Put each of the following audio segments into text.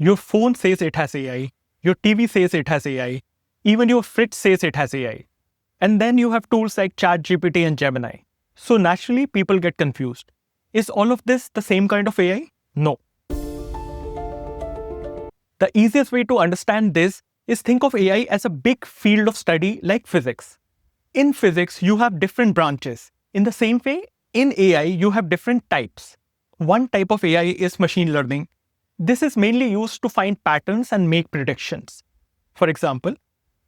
Your phone says it has AI, your TV says it has AI, even your fridge says it has AI. And then you have tools like ChatGPT and Gemini. So naturally, people get confused. Is all of this the same kind of AI? No. The easiest way to understand this is think of AI as a big field of study like physics. In physics, you have different branches. In the same way, in AI, you have different types. One type of AI is machine learning. This is mainly used to find patterns and make predictions. For example,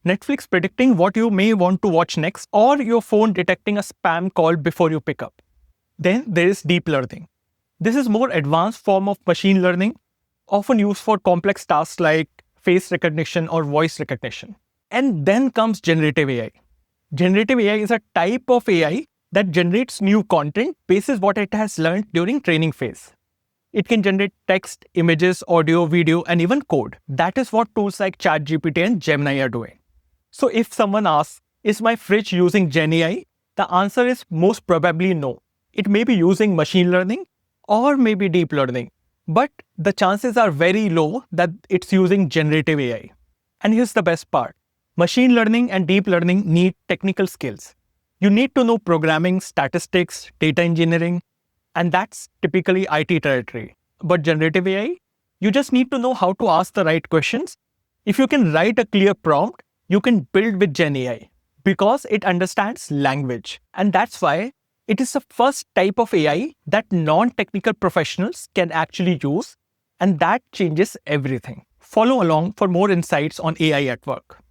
Netflix predicting what you may want to watch next, or your phone detecting a spam call before you pick up. Then there is deep learning. This is more advanced form of machine learning, often used for complex tasks like face recognition or voice recognition. And then comes generative AI. Generative AI is a type of AI that generates new content based on what it has learned during training phase. It can generate text, images, audio, video, and even code. That is what tools like ChatGPT and Gemini are doing. So if someone asks, is my fridge using GenAI? The answer is most probably no. It may be using machine learning or maybe deep learning, but the chances are very low that it's using generative AI. And here's the best part. Machine learning and deep learning need technical skills. You need to know programming, statistics, data engineering, and that's typically IT territory. But generative AI, you just need to know how to ask the right questions. If you can write a clear prompt, you can build with GenAI because it understands language. And that's why it is the first type of AI that non-technical professionals can actually use, and that changes everything. Follow along for more insights on AI at work.